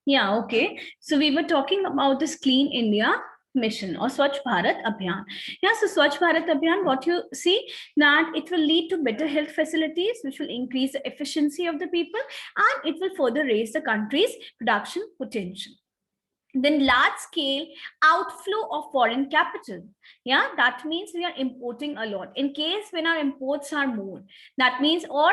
Yeah, okay. So we were talking about this Clean India mission or Swachh Bharat Abhiyan. Yeah, so Swachh Bharat Abhiyan, what you see, that it will lead to better health facilities, which will increase the efficiency of the people, and it will further raise the country's production potential. Then large scale outflow of foreign capital. Yeah, that means we are importing a lot. In case when our imports are more, that means, or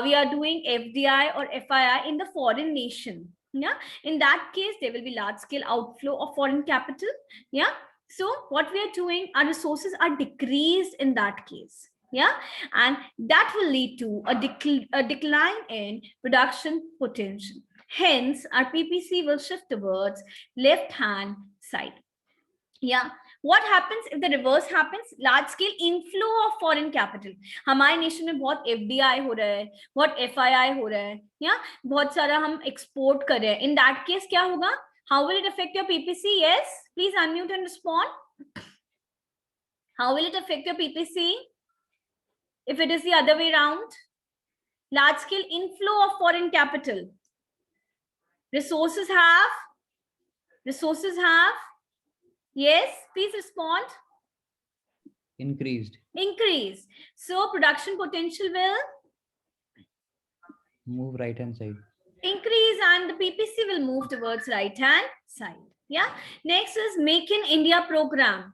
we are doing FDI or FII in the foreign nation. Yeah, in that case there will be large scale outflow of foreign capital. Yeah, so what we are doing, our resources are decreased in that case. Yeah, and that will lead to a decline in production potential. Hence, our PPC will shift towards left-hand side. Yeah. What happens if the reverse happens? Large scale inflow of foreign capital. हमारे nation में बहुत FDI हो रहा है, बहुत FII हो रहा है, या बहुत सारा हम एक्सपोर्ट कर रहे हैं. In that case क्या होगा? How will it affect your PPC? Yes, please unmute and respond. How will it affect your PPC if it is the other way around? Large scale inflow of foreign capital. Resources have. Yes, please respond. Increased. So production potential will move right hand side. Increase, and the PPC will move towards right hand side. Yeah. Next is Make in India program.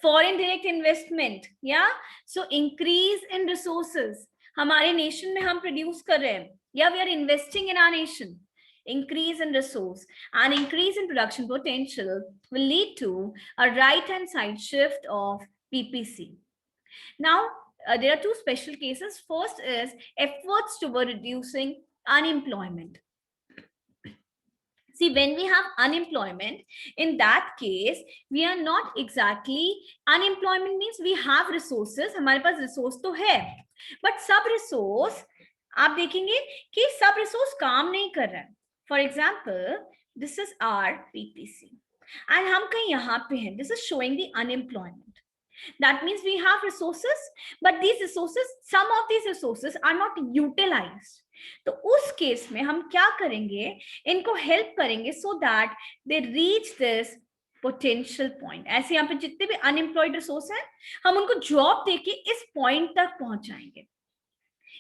Foreign direct investment. Yeah. So increase in resources. हमारे nation में हम produce कर रहे हैं. Yeah, we are investing in our nation. Increase in resource and increase in production potential will lead to a right hand side shift of PPC. Now, there are two special cases. First is efforts toward reducing unemployment. See, when we have unemployment, in that case, we are not exactly, unemployment means we have resources, हमारे पास resource तो है, but सब resource, आप देखेंगे कि सब resource काम नहीं कर रहा है. For example, this is our PPC, and हम कहीं यहाँ पे हैं. This is showing the unemployment. That means we have resources, but these resources, some of these resources are not utilized. तो उस केस में हम क्या करेंगे, इनको हेल्प करेंगे so that they reach this potential point. ऐसे यहाँ पे जितने भी unemployed resource हैं, हम उनको जॉब देके इस पॉइंट तक पहुंचाएंगे.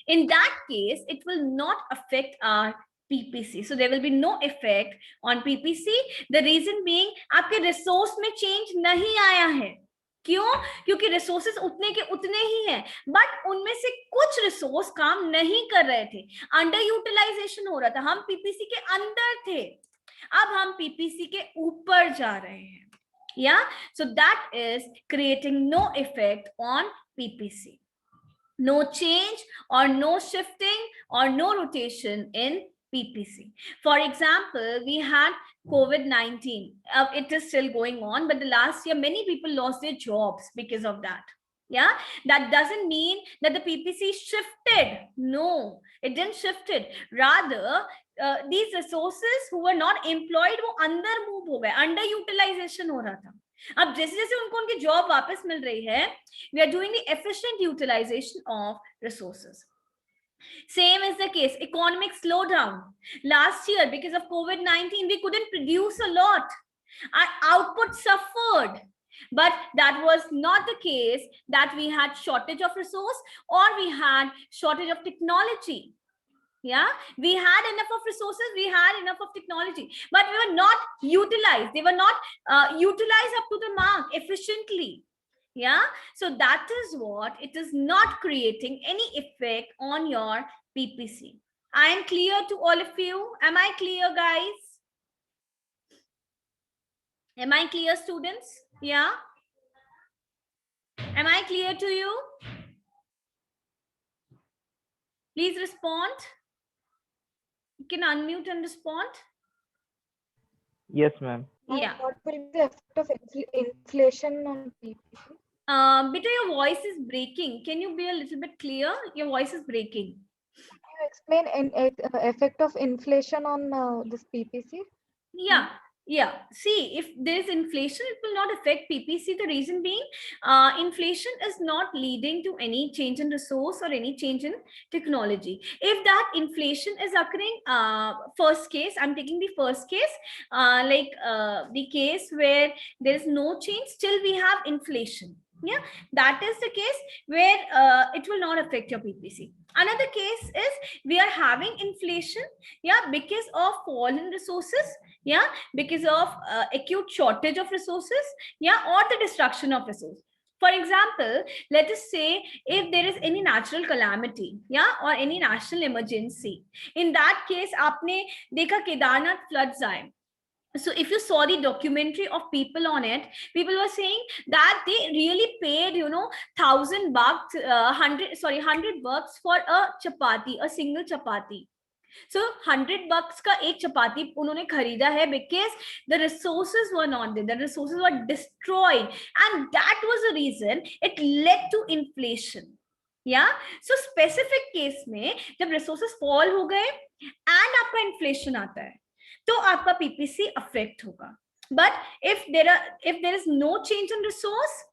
In that case, it will not affect our PPC. So there will be no effect on PPC. The reason being, आपके resource में change नहीं आया है. क्यों? क्योंकि रिसोर्सेस उतने के उतने ही हैं, बट उनमें से कुछ रिसोर्स काम नहीं कर रहे थे, अंडर यूटिलाइजेशन हो रहा था, हम पीपीसी के अंदर थे, अब हम पीपीसी के ऊपर जा रहे हैं. या so that is creating no effect on PPC. No change or no shifting or no rotation in PPC. For example, we had COVID-19. It is still going on, but the last year, many people lost their jobs because of that. Yeah, that doesn't mean that the PPC shifted. No, it didn't shifted. Rather, these resources who were not employed, वो अंदर move हो गए, underutilization हो रहा था. अब जैसे जैसे उनको उनकी जॉब वापस मिल रही है, we are doing the efficient utilization of resources. Same is the case, economic slowdown. Last year, because of COVID-19, we couldn't produce a lot. Our output suffered. But that was not the case that we had shortage of resource or we had shortage of technology. Yeah, we had enough of resources, we had enough of technology, but we were not utilized. They were not utilized up to the mark efficiently. Yeah, so that is what it is not creating any effect on your PPC. I am clear to all of you. Am I clear, guys? Am I clear, students? Yeah. Am I clear to you? Please respond. You can unmute and respond. Yes, ma'am. Yeah. What will be the effect of inflation on PPC? Beta, your voice is breaking. Can you be a little bit clear? Your voice is breaking. Can you explain an effect of inflation on this PPC? Yeah. Yeah, see, if there is inflation, it will not affect PPC. The reason being, inflation is not leading to any change in resource or any change in technology. If that inflation is occurring, first case, I'm taking the first case, the case where there is no change, still we have inflation. Yeah, that is the case where it will not affect your PPC. Another case is we are having inflation, yeah, because of fall in resources, yeah, because of acute shortage of resources, yeah, or the destruction of resources. For example, let us say if there is any natural calamity, yeah, or any national emergency, in that case aapne dekha Kedarnath floods aaye. So if you saw the documentary of people on it, people were saying that they really paid, you know, $1,000, 100 bucks for a chapati, a single chapati. So $100 का एक चपाती उन्होंने खरीदा है because the resources were not there, the resources were destroyed, and that was the reason it led to inflation. Yeah, so specific case में जब resources fall हो गए and आपका inflation आता है, तो आपका PPC affect होगा. But if there is no change in resource,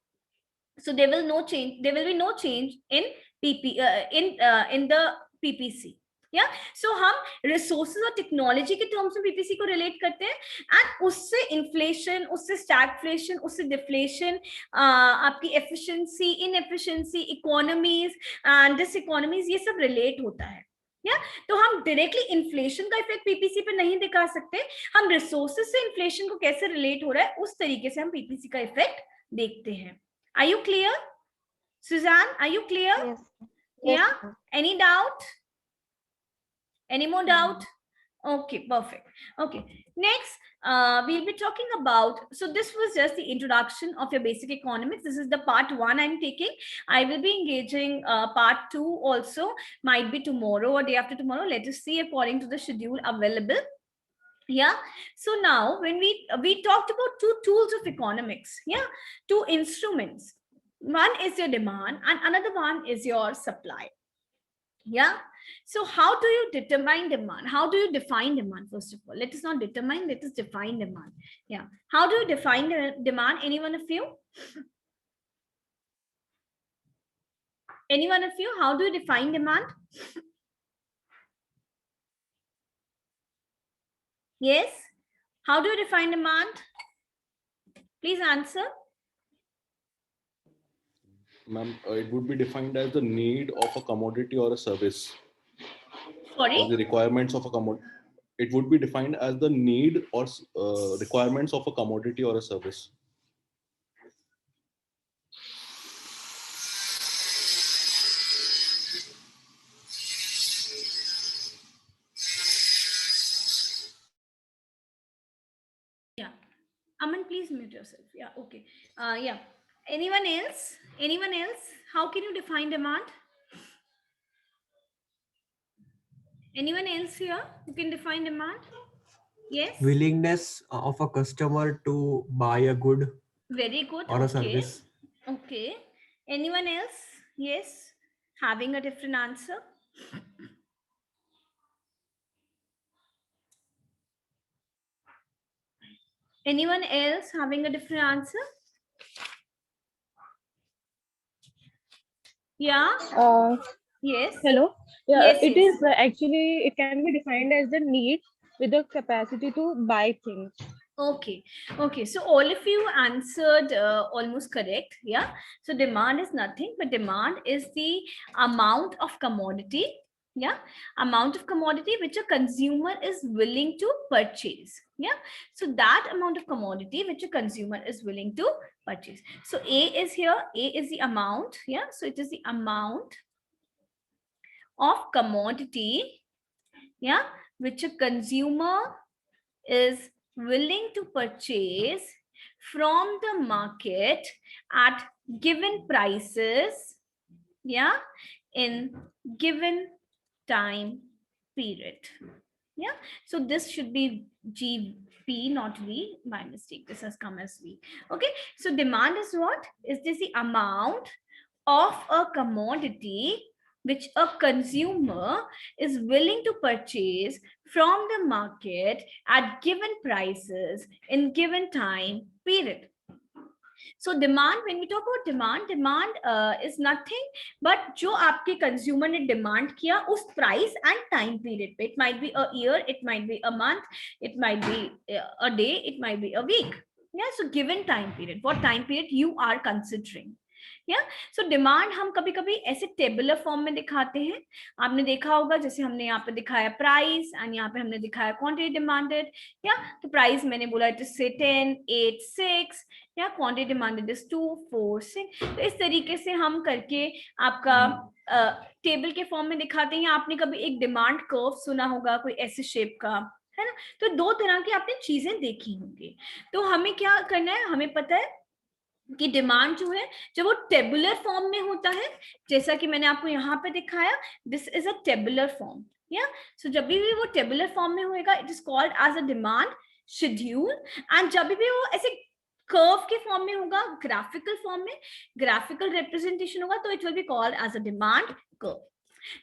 so there will be no change in in the PPC. या सो हम रिसोर्सेज और टेक्नोलॉजी के टर्म्स में पीपीसी को रिलेट करते हैं, एंड उससे इन्फ्लेशन, उससे स्टैगफ्लेशन, उससे डिफ्लेशन, आपकी efficiency, inefficiency, economies and diseconomies, ये सब रिलेट होता है. या तो हम डायरेक्टली इन्फ्लेशन का इफेक्ट पीपीसी पे नहीं दिखा सकते, हम रिसोर्सेज से इन्फ्लेशन को कैसे रिलेट हो रहा है उस तरीके से हम पीपीसी का इफेक्ट देखते हैं. Are you clear? Suzanne, are you clear? Yes. Yeah. Yes. Any doubt? Any more doubt? Okay, perfect. Okay, next we'll be talking about, so this was just the introduction of your basic economics. This is the part 1 I'm taking. I will be engaging part 2 also, might be tomorrow or day after tomorrow. Let us see according to the schedule available. Yeah, so now when we talked about two tools of economics, yeah, two instruments. One is your demand and another one is your supply. Yeah, so how do you determine demand? How do you define demand? First of all, let us not determine, let us define demand. Yeah, how do you define the demand? Any one of you? Any one of you? How do you define demand? Yes, how do you define demand? Please answer. Ma'am, it would be defined as the need of a commodity or a service. Sorry? Or the requirements of a commodity. It would be defined as the need or requirements of a commodity or a service. Yeah, Aman, please mute yourself. Yeah, okay. Yeah, anyone else? Anyone else? How can you define demand? Anyone else here who can define demand? Yes. Willingness of a customer to buy a good Very good. or a Okay. service. Okay. Anyone else? Yes. Having a different answer? Anyone else having a different answer? Yeah. Yes. Hello. Yeah, Yes, it yes. is actually, it can be defined as the need with the capacity to buy things. Okay. Okay. So all of you answered almost correct. Yeah. So demand is nothing, but demand is the amount of commodity. Yeah. Amount of commodity which a consumer is willing to purchase. Yeah. So that amount of commodity which a consumer is willing to purchase. So A is here. A is the amount. Yeah. So it is the amount of commodity. Yeah. Which a consumer is willing to purchase from the market at given prices, yeah, in given time period. Yeah, so this should be GP, not V. My mistake, this has come as V. Okay, so demand is what? Is this the amount of a commodity which a consumer is willing to purchase from the market at given prices in given time period. So demand, when we talk about demand is nothing but जो आपके consumer ने demand किया उस price and time period पे. It might be a year, it might be a month, it might be a day, it might be a week. Yeah, so given time period, what time period you are considering. So demand हम कभी कभी ऐसे tabular form में दिखाते हैं. आपने देखा होगा जैसे हमने यहाँ पे दिखाया प्राइस एंड यहाँ पे हमने दिखाया क्वांटिटी डिमांडेड. या तो प्राइस मैंने बोला इट इज से 10, 8, 6 या क्वांटिटी डिमांडेड इज 2, 4, 6. तो इस तरीके से हम करके आपका टेबल के फॉर्म में दिखाते हैं. आपने कभी एक डिमांड कर्व सुना होगा कोई ऐसे शेप का, है ना. तो दो तरह की आपने चीजें देखी होंगी. तो हमें क्या करना है, हमें पता है कि डिमांड जो है जब वो टेबुलर फॉर्म में होता है, जैसा कि मैंने आपको यहाँ पे दिखाया, this is a tabular form. या सो जब भी वो टेबुलर फॉर्म में होएगा it is called as a demand schedule. And जब भी वो ऐसे कर्व के फॉर्म में होगा, ग्राफिकल फॉर्म में, ग्राफिकल रिप्रेजेंटेशन होगा, तो it will be called as a demand curve.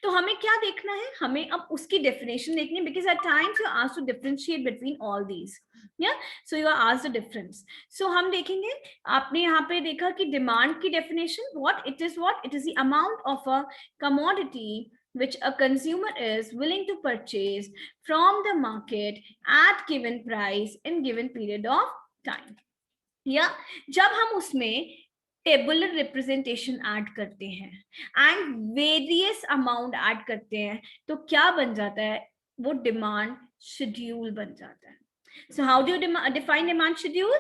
तो हमें क्या देखना है, हमें अब उसकी डेफिनेशन देखनी है, because at times you are asked to differentiate between all these. या so you are asked the difference. So हम देखेंगे, आपने यहाँ पे देखा कि डिमांड की definition what it is the amount of a commodity which a consumer is willing to purchase from the market at given price in given period of time. या जब हम उसमें टेबुलर रिप्रेजेंटेशन ऐड करते हैं and various amount add करते हैं तो क्या बन जाता है, वो डिमांड शेड्यूल बन जाता है. So how do you define demand schedule?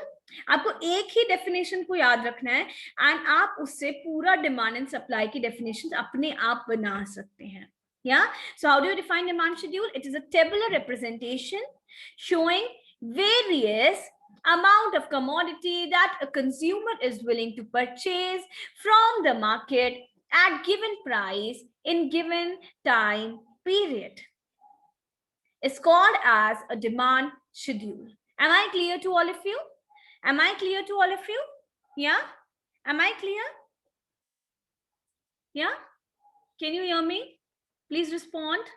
आपको एक ही डेफिनेशन को याद रखना है एंड आप उससे पूरा डिमांड एंड सप्लाई की डेफिनेशन अपने आप बना सकते हैं. Yeah, so how do you define demand schedule? It is a tabular representation showing various amount of commodity that a consumer is willing to purchase from the market at given price in given time period. It's called as a demand schedule. Am I clear to all of you? Am I clear to all of you? Yeah? Am I clear? Yeah? Can you hear me? Please respond.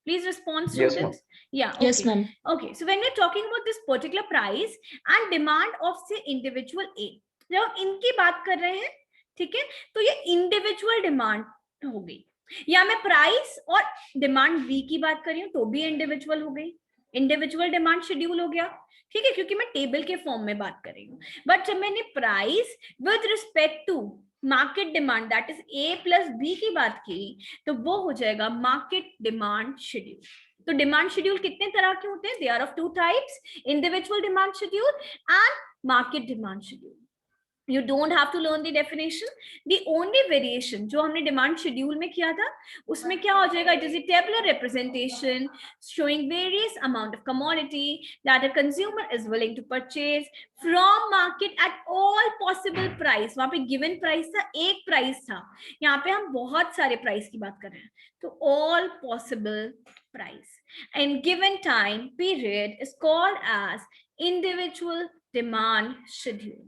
Please respond, students. Yeah. Okay. Yes, ma'am. Okay. So when we're talking about this particular price and demand of say individual A, जब हम इनकी बात कर रहे हैं, ठीक है, तो ये इंडिविजुअल डिमांड हो गई. या मैं प्राइस और डिमांड बी की बात कर रही हूँ तो भी इंडिविजुअल हो गई, इंडिविजुअल डिमांड शेड्यूल हो गया. ठीक है, क्योंकि मैं टेबल के फॉर्म में बात कर रही हूँ. बट जब मैंने price with respect to market demand that is A plus B की बात की तो वो हो जाएगा मार्केट डिमांड शेड्यूल. तो डिमांड शेड्यूल कितने तरह के होते हैं? They are of two types, individual demand schedule and market demand schedule. You don't have to learn the definition. The only variation जो हमने demand schedule में किया था उसमें क्या हो जाएगा? It is a tabular representation showing various amount of commodity that a consumer is willing to purchase from market at all possible price. वहाँ पे given price था, एक price था. यहाँ पे हम बहुत सारे price की बात कर रहे हैं. तो all possible price and given time period is called as individual demand schedule.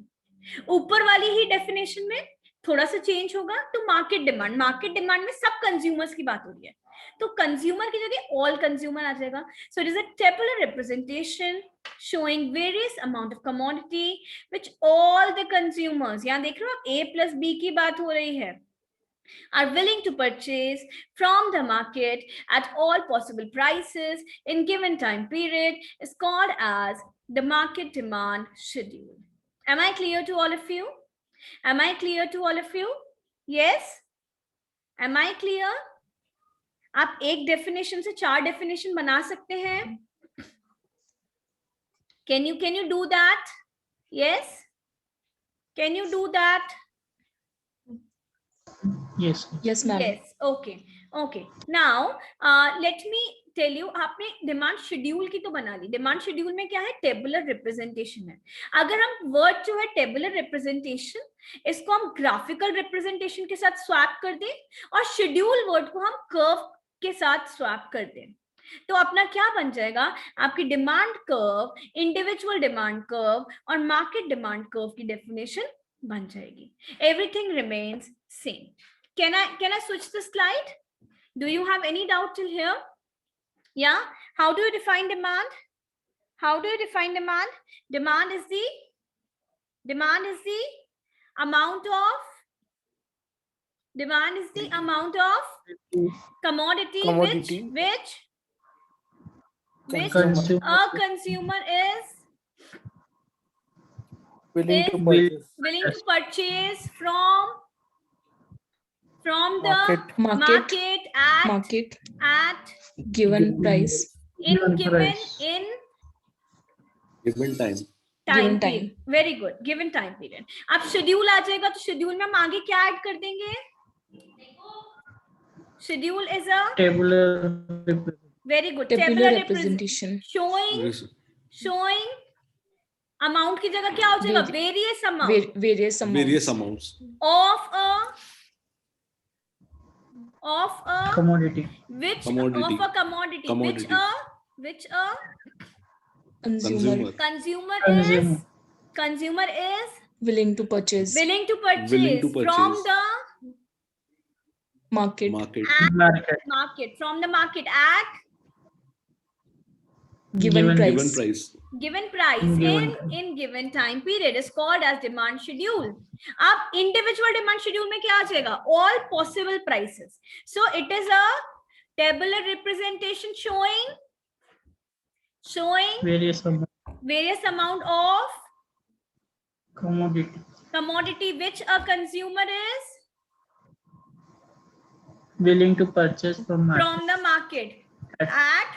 ऊपर वाली ही डेफिनेशन में थोड़ा सा चेंज होगा तो मार्केट डिमांड में सब कंज्यूमर्स की बात हो रही है तो कंज्यूमर की जगह ऑल कंज्यूमर आ जाएगा. So it is a tabular representation showing various amount of commodity which all the consumers, यहां देख रहे हो आप ए प्लस बी की बात हो रही है, are willing to purchase from the market at all possible prices in given time period is called as the market demand schedule. Am I clear to all of you? Am I clear to all of you? Yes? Am I clear? आप एक definition से 4 definition बना सकते हैं. Can you do that? Yes? Can you do that? Yes. Yes, ma'am. Yes. Okay. Now, let me tell you, आपने demand schedule की तो बना ली. डिमांड शेड्यूल में क्या है? टेबुलर रिप्रेजेंटेशन है. अगर हम वर्ड जो है टेबुलर रिप्रेजेंटेशन, इसको हम ग्राफिकल रिप्रेजेंटेशन के साथ स्वैप कर दें और शेड्यूल वर्ड को हम कर्व के साथ स्वैप कर दें तो अपना क्या बन जाएगा? आपकी demand curve, individual demand curve और मार्केट डिमांड कर्व की डेफिनेशन बन जाएगी. Everything remains same. Can I switch the slide? Do you have any doubt till here? Yeah. How do you define demand? How do you define demand? Demand is the amount of commodity, Commodity. which Consumer. a consumer is Willing to is purchase. willing to purchase from the Market. market at Given price. in given Given time. Given time. period. Very good. Given time period. अब schedule आ जाएगा तो schedule में हम आगे क्या add कर देंगे? Schedule is a Tabular. very good Tabular representation representation. showing amount की जगह क्या हो जाएगा? Various amount Various amounts. Various amounts. of a Commodity. which Commodity. of a commodity. Commodity. which a Consumer. consumer is Willing to purchase. willing to purchase Willing to from purchase. the Market. Market. Market. from the market at Given price. Given price. given price in given time period is called as demand schedule. अब individual demand schedule में क्या आ जाएगा? All possible prices. So it is a tabular representation showing Various amount of commodity. which a consumer is Willing to purchase from the market at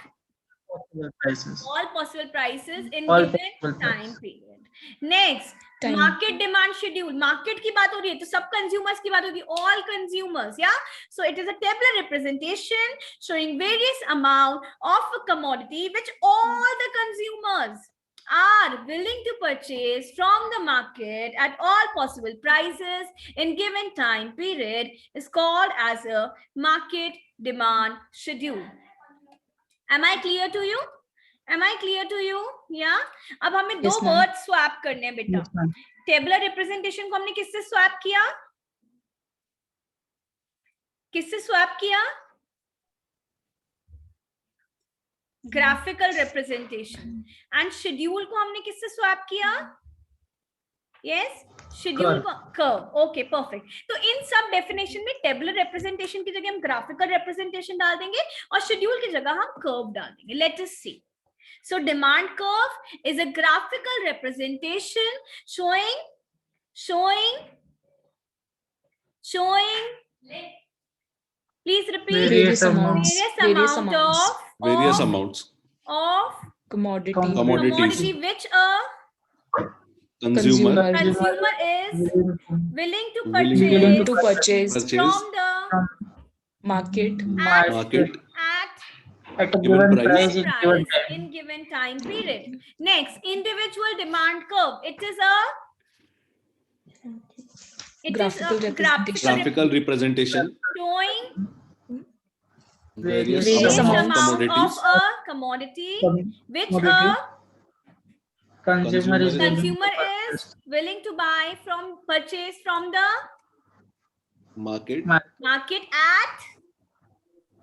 possible prices. all possible prices in All given possible time prices. period. Next, Time. market demand schedule. Market की बात हो रही है तो सब consumers की बात होगी, all consumers. Yeah. So it is a tabular representation showing various amount of a commodity which all the consumers are willing to purchase from the market at all possible prices in given time period is called as a market demand schedule. Am I clear to you? Yeah. अब हमें दो Yes, ma'am. Word swap करने हैं बेटा. Yes, ma'am. Tabular representation को हमने किससे swap किया? Graphical representation. एंड शेड्यूल को हमने किससे स्वैप किया? यस, शेड्यूल को कर्व. Okay, perfect. तो इन सब डेफिनेशन में टेबुलर रिप्रेजेंटेशन की जगह हम ग्राफिकल रिप्रेजेंटेशन डाल देंगे और शेड्यूल की जगह हम कर्व डाल देंगे. Let us C. So demand curve is a graphical representation showing please repeat. Various amounts. Various amounts of Commodity. which a Consumer. consumer is willing to Willing to purchase purchase from the market Market. At a Given given price. price in given time period. Next, individual demand curve. It is a Graphical representation. Graphical representation. showing Various Various amount amounts. of a commodity which a Consumer is willing consumer to is willing to purchase from the Market. market at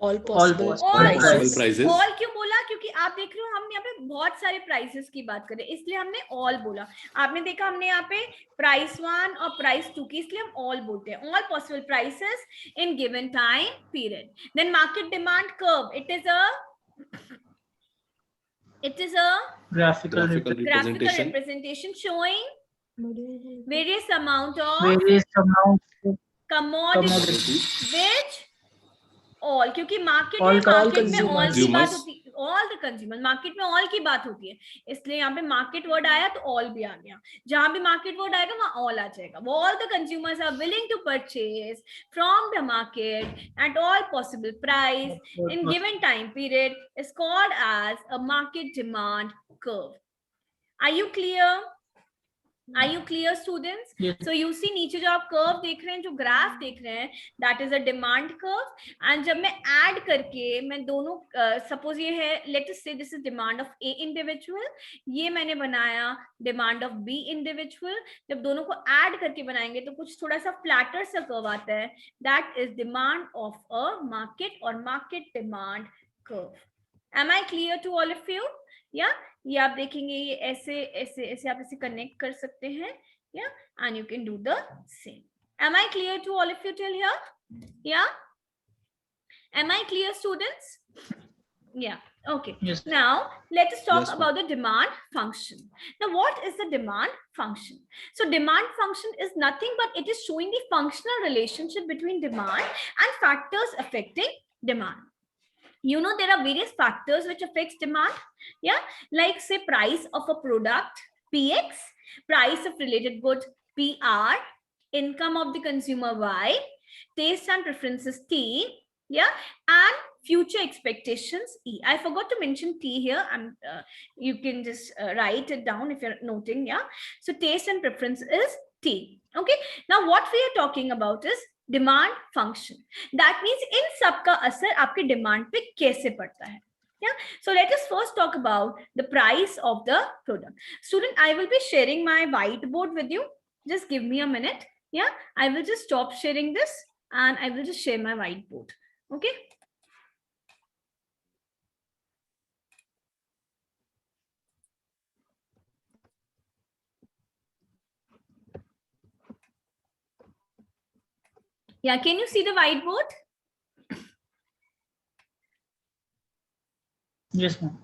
all possible possible prices. prices. all. क्यों बोला? क्योंकि आप देख रहे हो हम यहाँ पे बहुत सारे प्राइसेस की बात करें, इसलिए हमने ऑल बोला. आपने देखा हमने यहाँ पे प्राइस 1 और प्राइस 2 की, इसलिए हम ऑल बोलते हैं. All possible prices in given time period. Then market demand curve. It is a graphical graphical representation. representation showing various amount of various amounts of commodity which all. क्योंकि market All में all की consumers. बात होती है, all the consumer. Market में all की बात होती है, इसलिए यहाँ पे मार्केट वर्ड आया तो ऑल भी आ गया. जहां भी मार्केट वर्ड आएगा वहां ऑल आ जाएगा. वो all the consumers are willing to purchase from the market at all possible price in given time period is called as a market demand curve. Are you clear? Are you clear, students? Yes. So you see नीचे जो आप curve देख रहे हैं, जो graph देख रहे हैं, that is a demand curve. And जब मैं ऐड करके मैं दोनों सपोज ये है, let us say this is demand of A individual, ये मैंने बनाया demand of B individual. जब दोनों को ऐड करके बनाएंगे तो कुछ थोड़ा सा फ्लैटर सा कर्व आता है, that is demand of a market or market demand curve. Am I clear to all of you? Yeah, ये आप देखेंगे, ये ऐसे ऐसे ऐसे आप इसे कनेक्ट कर सकते हैं, या and you can do the same. Am I clear to all of you till here? Yeah, am I clear, students? Yeah, okay. Yes. Now let us talk Yes, ma'am. about the demand function. Now what is the demand function? So demand function is nothing but it is showing the functional relationship between demand and factors affecting demand. You know, there are various factors which affects demand. Yeah, like say price of a product, PX, price of related good, PR, income of the consumer, Y, taste and preferences, T, yeah, and future expectations, E. I forgot to mention T here. You can just write it down if you're noting. Yeah, so taste and preference is T. Okay, now what we are talking about is demand function. That means in सबका असर आपके demand पे कैसे पड़ता है. Yeah, so let us first talk about the price of the product. Student, I will be sharing my whiteboard with you. Just give me a minute. Yeah, I will just stop sharing this and I will just share my whiteboard. Okay. Yeah, can you see the whiteboard? Yes, ma'am.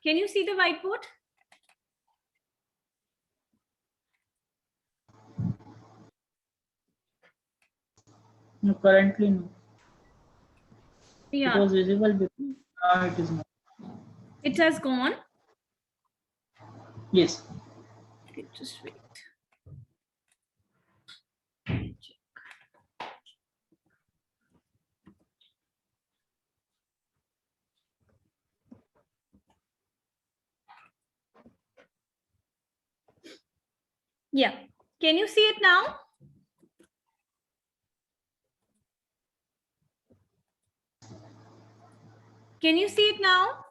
Can you see the whiteboard? No, currently no. Yeah. It was visible before. Now it is not. It has gone. Yes. Okay, just wait. Yeah, can you see it now? Can you see it now?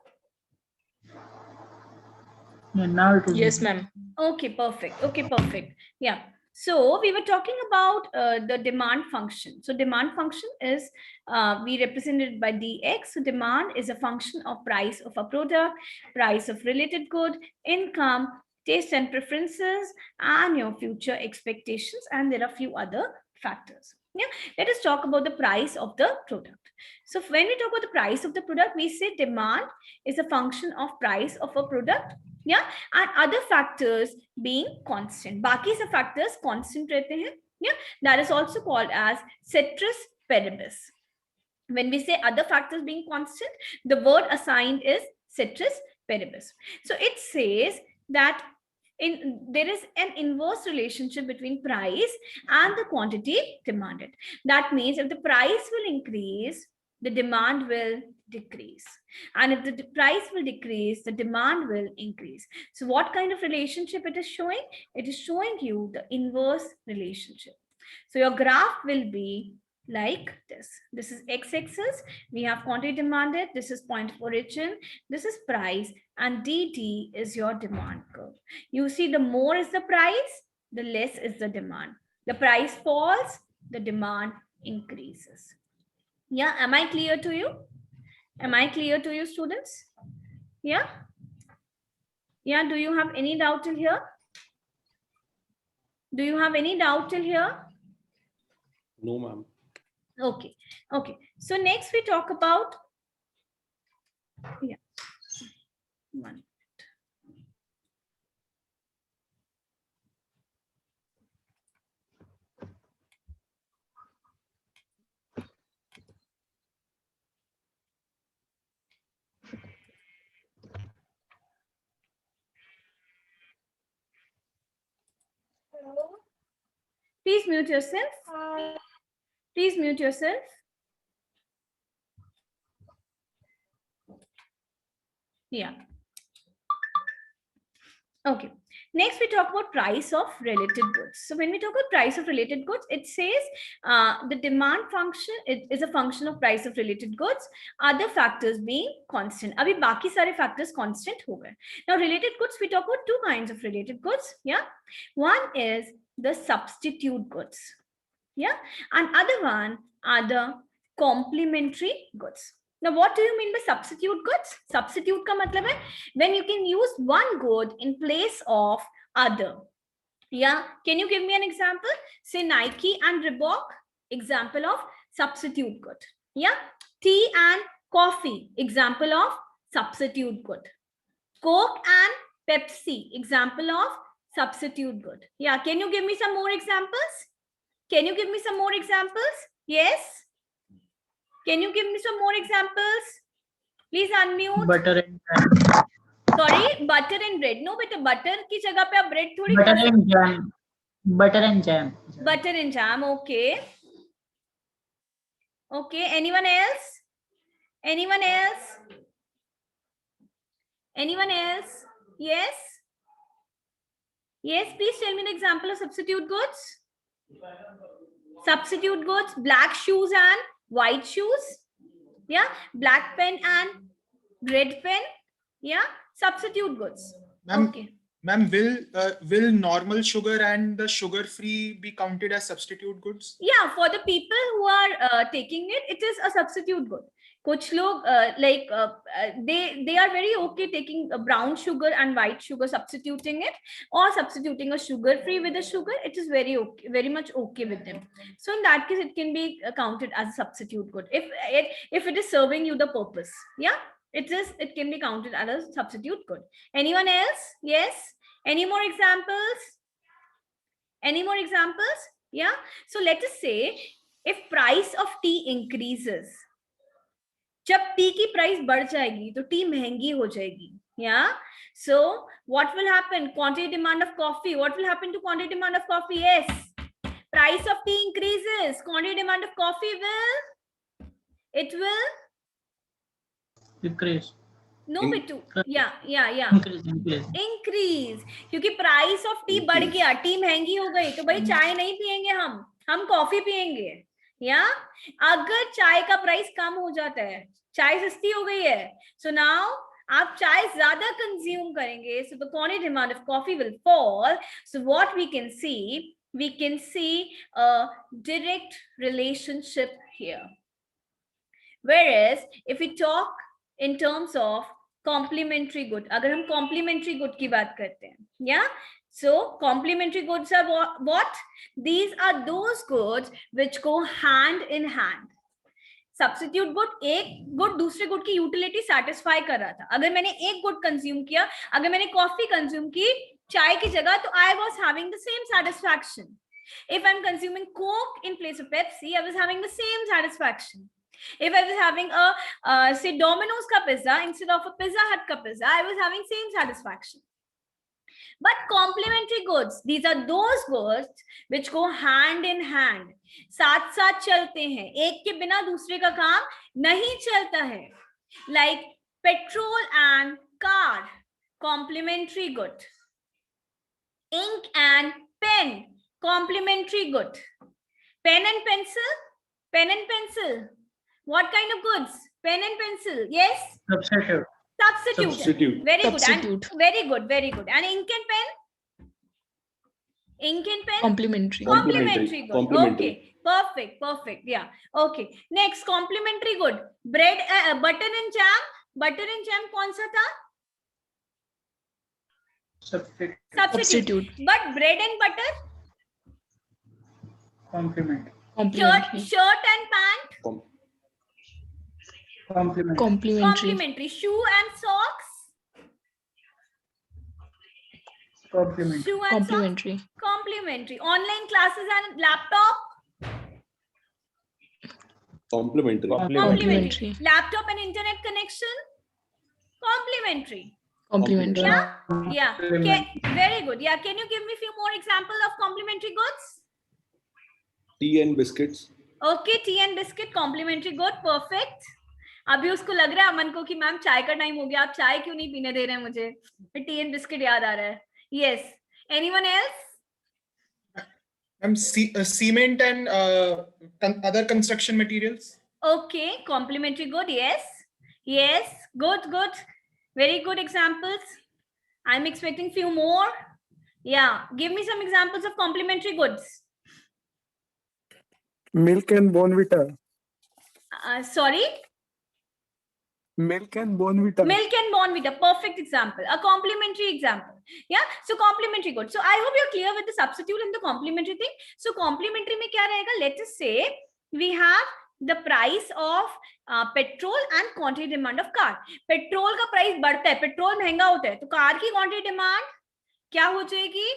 Yeah, now it is. Yes, ma'am. Okay, perfect. Okay, perfect. Yeah. So we were talking about the demand function. So demand function is we represented by dx. So demand is a function of price of a product, price of related good, income, taste and preferences, and your future expectations. And there are a few other factors. Yeah. Let us talk about the price of the product. So when we talk about the price of the product, we say demand is a function of price of a product. Yeah, and other factors being constant. बाकी सब factors constant रहते हैं. Yeah, that is also called as ceteris paribus. When we say other factors being constant, the word assigned is ceteris paribus. So it says that there is an inverse relationship between price and the quantity demanded. That means if the price will increase, the demand will decrease, and if the price will decrease, the demand will increase. So what kind of relationship it is showing? It is showing you the inverse relationship. So your graph will be like this. This is x-axis, we have quantity demanded, this is point of origin, this is price, and dt is your demand curve. You see, the more is the price, the less is the demand. The price falls, the demand increases. Yeah, am I clear to you? Am I clear to you, students? Yeah? Yeah, do you have any doubt till here? Do you have any doubt till here? No, ma'am. Okay, okay. So next we talk about, yeah, 1 minute. Hello. Please mute yourself. Please mute yourself. Yeah. Okay. Next, we talk about price of related goods. So when we talk about price of related goods, it says the demand function is a function of price of related goods, other factors being constant. Abhi baki sare factors constant ho gaye. Now related goods, we talk about two kinds of related goods. Yeah. One is the substitute goods. Yeah. And other one are the complementary goods. Now, what do you mean by substitute goods? Substitute ka matlab hai when you can use one good in place of other. Yeah. Can you give me an example? Say Nike and Reebok, example of substitute good. Yeah. Tea and coffee, example of substitute good. Coke and Pepsi, example of substitute good. Yeah. Can you give me some more examples? Can you give me some more examples? Yes. Can you give me some more examples? Please unmute. Butter and jam. Sorry, butter and bread. No, beta butter की जगह पे आप bread थोड़ी Butter खा सकते. and jam. Butter and jam. Butter and jam. Okay. Okay. Anyone else? Anyone else? Anyone else? Yes. Yes. Please tell me the example of substitute goods. Substitute goods. Black shoes and white shoes. Yeah. Black pen and red pen. Yeah. Substitute goods. Ma'am, Okay. ma'am, will normal sugar and the sugar free be counted as substitute goods? Yeah, for the people who are taking it, it is a substitute good. Kuch log they are very okay taking brown sugar and white sugar, substituting it, or substituting a sugar free with a sugar. It is very okay, very much okay with them. So in that case, it can be counted as a substitute good if it is serving you the purpose. Yeah, it can be counted as a substitute good. Anyone else? Yes. Any more examples? Any more examples? Yeah. So let us say if price of tea increases, जब T की price बढ़ जाएगी तो T महंगी हो जाएगी. Yeah. So what will happen? Quantity demand of coffee. What will happen to quantity demand of coffee? Yes. Price of tea increases. Quantity demand of coffee will Decrease. no bitu. Yeah. Increase. क्योंकि price of T बढ़ गया, T महंगी हो गई तो भाई चाय नहीं पियेंगे, हम कॉफी पियेंगे. या अगर चाय का प्राइस कम हो जाता है, चाय सस्ती हो गई है, सो नाउ आप चाय ज्यादा कंज्यूम करेंगे, so the quantity demand of coffee will fall. So what we can see a direct relationship here. Whereas if we talk in terms of complementary good, अगर हम complementary good की बात करते हैं, yeah. So complementary goods are what? These are those goods which go hand in hand. Substitute good एक good दूसरे good की utility satisfy कर रहा था. अगर मैंने एक गुड कंज्यूम किया, अगर मैंने कॉफी कंज्यूम की चाय की जगह, तो I was having the same satisfaction. If I'm consuming Coke in place of Pepsi, I was having the same satisfaction. If I was having a say Domino's ka pizza instead of a Pizza Hut ka pizza, I was having same satisfaction. But complementary goods, these are those goods which go hand in hand. साथ साथ चलते हैं, एक के बिना दूसरे का काम नहीं चलता है. Like petrol and car, complementary good. Ink and pen, complementary good. Pen and pencil. What kind of goods? Pen and pencil. Yes. Substitute. Very Substitute. good. And very good. And ink and pen? Ink and pen? Complementary. Complementary good. Okay. Perfect. Yeah. Okay. Next, complementary good. Bread, butter and jam. Butter and jam कौन सा था? Substitute. But bread and butter? Complementary. Shirt and pant? Complementary. Shoe and socks? Shoe and socks? Complementary. Online classes and laptop? Complementary. Laptop and internet connection? Complementary. Yeah. Very good. Yeah. Can you give me a few more examples of complementary goods? Tea and biscuits. Okay, tea and biscuit, complementary good. Perfect. अभी उसको लग रहा है अमन को कि ma'am चाय का time हो गया, आप चाय क्यों नहीं पीने दे रहे हैं मुझे, टी एंड बिस्किट याद आ रहा है. Yes, anyone else? Cement and other construction materials. Okay, complementary good. Yes, yes, good, good, very good examples. I'm expecting few more. Yeah, give me some examples of complementary goods. Milk and Bonvita. Sorry? Milk and Bonvita. Milk and Bonvita, perfect example, a complementary example. Yeah, so complementary good. So I hope you're clear with the substitute and the complementary thing. So complementary में क्या रहेगा? Let us say we have the price of petrol and quantity demand of car. Petrol का price बढ़ता है, petrol महंगा होता है, तो कार की क्वांटिटी डिमांड क्या हो जाएगी?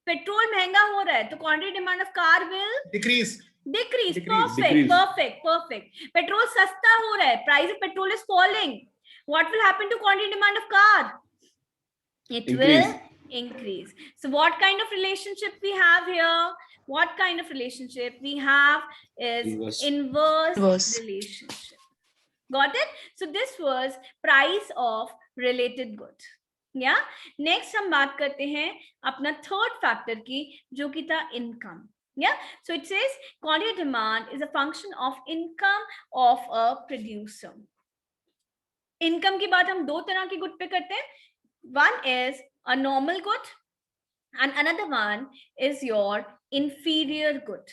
पेट्रोल महंगा हो रहा है तो quantity demand of car will Decrease. Decrease. Decrease. Perfect. Decrease. Perfect. Perfect. Petrol सस्ता हो रहा है. Price of petrol is falling. What will happen to quantity demand of car? It Increase. will increase. So what kind of relationship we have here? What kind of relationship we have is inverse Inverse. relationship. Got it? So this was price of related good. Yeah. Next हम बात करते हैं अपना third factor की, जो कि था income. Yeah, so it says quantity demand is a function of income of a producer. Income की बात हम दो तरह के गुड पे करते हैं. One is a normal good and another one is your inferior good.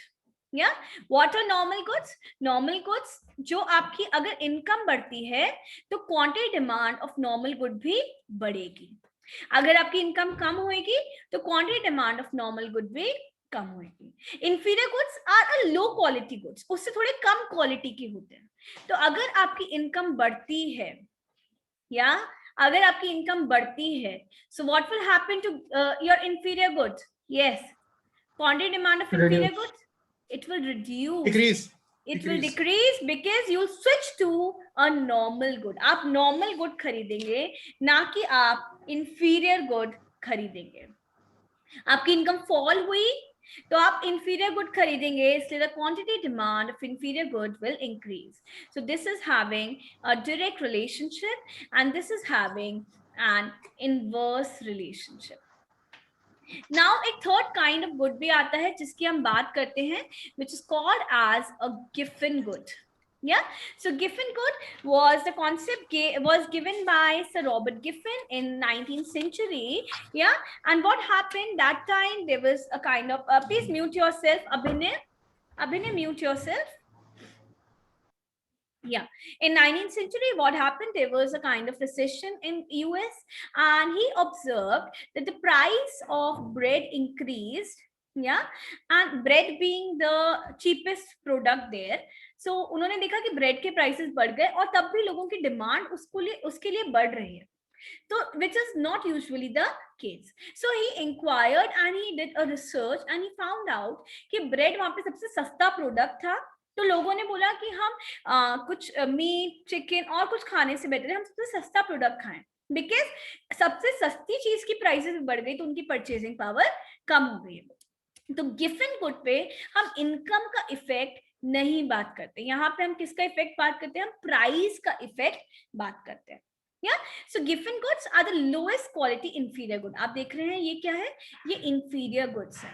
Yeah, what are normal goods? Normal goods जो आपकी अगर इनकम बढ़ती है तो quantity demand of normal good भी बढ़ेगी. अगर आपकी इनकम कम होगी तो quantity demand of normal good भी कम होगी. Inferior goods are a low quality goods, उससे थोड़े कम क्वालिटी के होते हैं. तो अगर आपकी इनकम बढ़ती है या अगर आपकी इनकम बढ़ती है, so what will happen to your inferior goods? Yes, quantity demand of inferior goods, it will reduce. Decrease. It will decrease because you switch to a normal good. आप normal good खरीदेंगे ना कि आप inferior good खरीदेंगे. आपकी income fall हुई तो आप inferior good खरीदेंगे, इसलिए the quantity demand of inferior good will increase. So this is having a direct relationship and this is having an inverse relationship. Now एक third kind of good भी आता है जिसकी हम बात करते हैं, which is called as a Giffen good. Yeah, so Giffen good was the concept was given by Sir Robert Giffen in 19th century. Yeah, and what happened that time, there was a kind of please mute yourself, Abhinay, mute yourself. Yeah, in 19th century, what happened? There was a kind of recession in US, and he observed that the price of bread increased. Yeah, and bread being the cheapest product there. So उन्होंने देखा कि bread के prices बढ़ गए और तब भी लोगों की demand उसके लिए बढ़ रही है. So which is not usually the case. So he inquired and he did a research and he found out कि bread वहाँ पे सबसे सस्ता product था. तो लोगों ने बोला कि हम कुछ मीट, चिकन और कुछ खाने से बेटर है हम सबसे सस्ता प्रोडक्ट खाएं, बिकॉज सबसे सस्ती चीज की प्राइसेस बढ़ गई तो उनकी परचेजिंग पावर कम हो गई. तो गिफन गुड पे हम इनकम का इफेक्ट नहीं बात करते, यहाँ पे हम किसका इफेक्ट बात करते हैं? हम प्राइस का इफेक्ट बात करते हैं. Yeah, so Giffen goods are the lowest quality inferior good. आप देख रहे हैं ये क्या है? ये inferior goods है.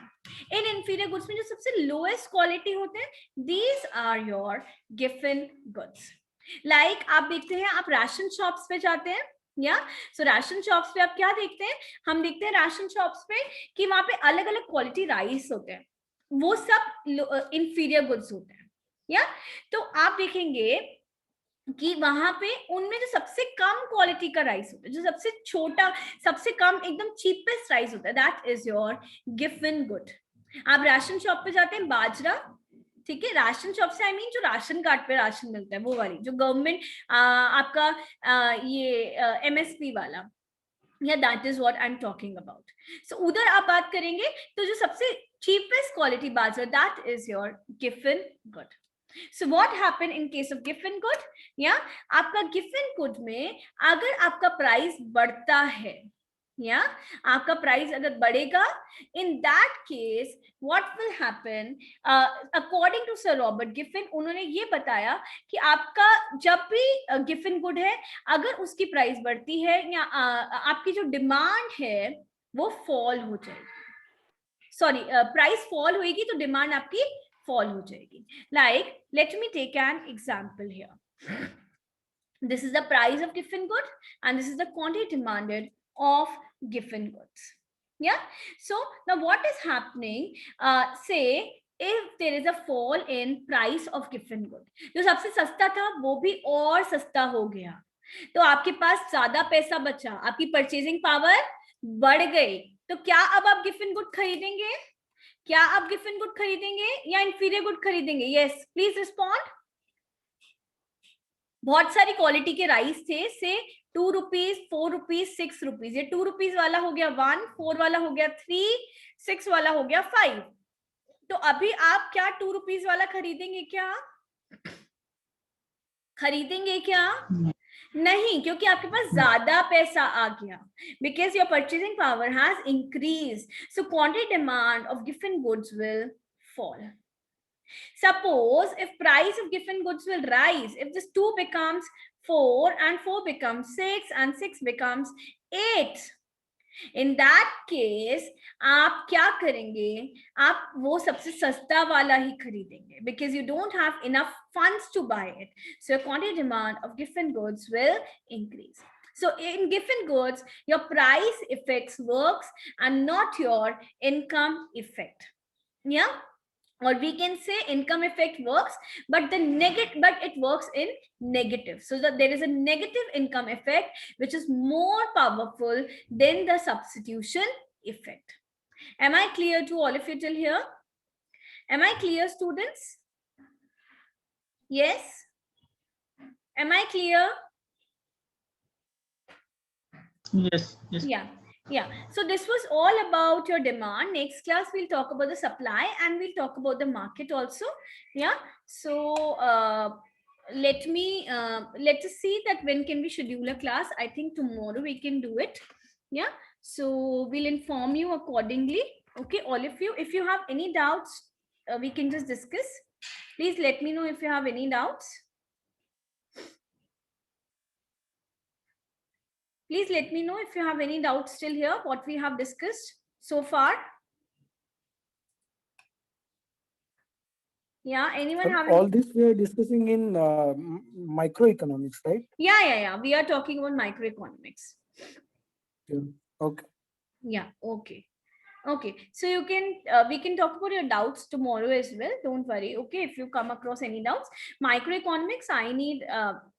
इन inferior goods में जो सबसे lowest quality होते हैं, these are your Giffen goods. Like आप देखते हैं, आप राशन शॉप्स पे जाते हैं, या सो राशन शॉप्स पे आप क्या देखते हैं? हम देखते हैं राशन शॉप्स पे कि वहां पे अलग अलग क्वालिटी राइस होते हैं, वो सब inferior goods होते हैं. या तो आप देखेंगे कि वहां पे उनमें जो सबसे कम क्वालिटी का राइस होता है, जो सबसे छोटा, सबसे कम एकदम चीपेस्ट राइस होता है, that is your Giffen good. आप राशन शॉप पे जाते हैं, बाजरा, ठीक है, राशन शॉप से आई मीन जो राशन कार्ड पे राशन मिलता है वो वाली, जो गवर्नमेंट आपका ये MSP वाला, या that is what I am talking about. So उधर आप बात करेंगे तो जो सबसे चीपेस्ट क्वालिटी बाजरा, that is your Giffen good. So what happened in case of Giffen good? Yeah, आपका Giffen good में अगर आपका प्राइस बढ़ता है, आपका प्राइस अगर बढ़ेगा, in that case what will happen, according to sir Robert Giffen, उन्होंने ये बताया कि आपका जब भी गिफिन गुड है, अगर उसकी प्राइस बढ़ती है या आपकी जो डिमांड है वो फॉल हो जाएगी, सॉरी प्राइस फॉल होएगी तो डिमांड आपकी फॉल हो जाएगी. Like let me take an example here. This is the price of given good and this is the quantity demanded of given goods. Yeah. So now what is happening? Say if there is a fall in price of given good, जो सबसे सस्ता था वो भी और सस्ता हो गया, तो आपके पास ज्यादा पैसा बचा, आपकी परचेजिंग पावर बढ़ गई, तो क्या अब आप गिफिन गुड खरीदेंगे? क्या आप गिफिन गुड खरीदेंगे या इंफीरियर गुड खरीदेंगे? Yes, please respond. बहुत सारी क्वालिटी के राइस थे, से 2 रुपीज, 4 रुपीज, 6 रुपीज. ये 2 रुपीज वाला हो गया 1, 4 वाला हो गया 3, 6 वाला हो गया 5. तो अभी आप क्या 2 रुपीज वाला खरीदेंगे? क्या खरीदेंगे? क्या नहीं, क्योंकि आपके पास ज्यादा पैसा आ गया, because your purchasing power has increase, so quantity demand of given goods will fall. Suppose if price of given goods will rise, if this 2 becomes 4 and 4 becomes 6 and 6 becomes 8, in that case आप क्या करेंगे? आप वो सबसे सस्ता वाला ही खरीदेंगे, because you don't have enough funds to buy it. So your quantity demand of given goods will increase. So in given goods, your price effects works and not your income effect. Yeah. Or we can say income effect works, but it works in negative. So that there is a negative income effect which is more powerful than the substitution effect. Am I clear to all of you till here? Am I clear, students? Yes? Am I clear? Yes. Yes. Yeah. So this was all about your demand. Next class we'll talk about the supply and we'll talk about the market also. Yeah. So let us see that when can we schedule a class. I think tomorrow we can do it. Yeah. So we'll inform you accordingly. Okay, all of you. If you have any doubts, we can just discuss. Please let me know if you have any doubts. Please let me know if you have any doubts still here, what we have discussed so far. Yeah, anyone have all this we are discussing in microeconomics, right? Yeah. We are talking about microeconomics. Yeah. Okay. Yeah, okay. Okay, so you can we can talk about your doubts tomorrow as well. Don't worry. Okay, if you come across any doubts, microeconomics I need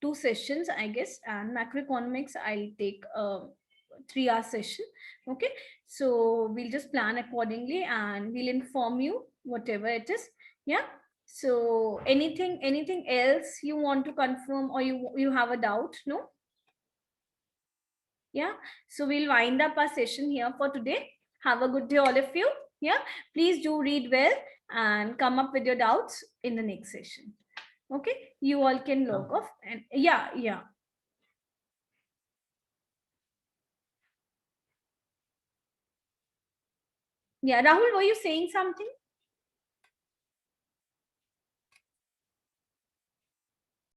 2 sessions, I guess, and macroeconomics I'll take 3-hour session. Okay, so we'll just plan accordingly and we'll inform you whatever it is. Yeah. So anything else you want to confirm or you have a doubt? No. Yeah. So we'll wind up our session here for today. Have a good day, all of you. Yeah, please do read well and come up with your doubts in the next session. Okay, you all can log off and yeah. Rahul, were you saying something?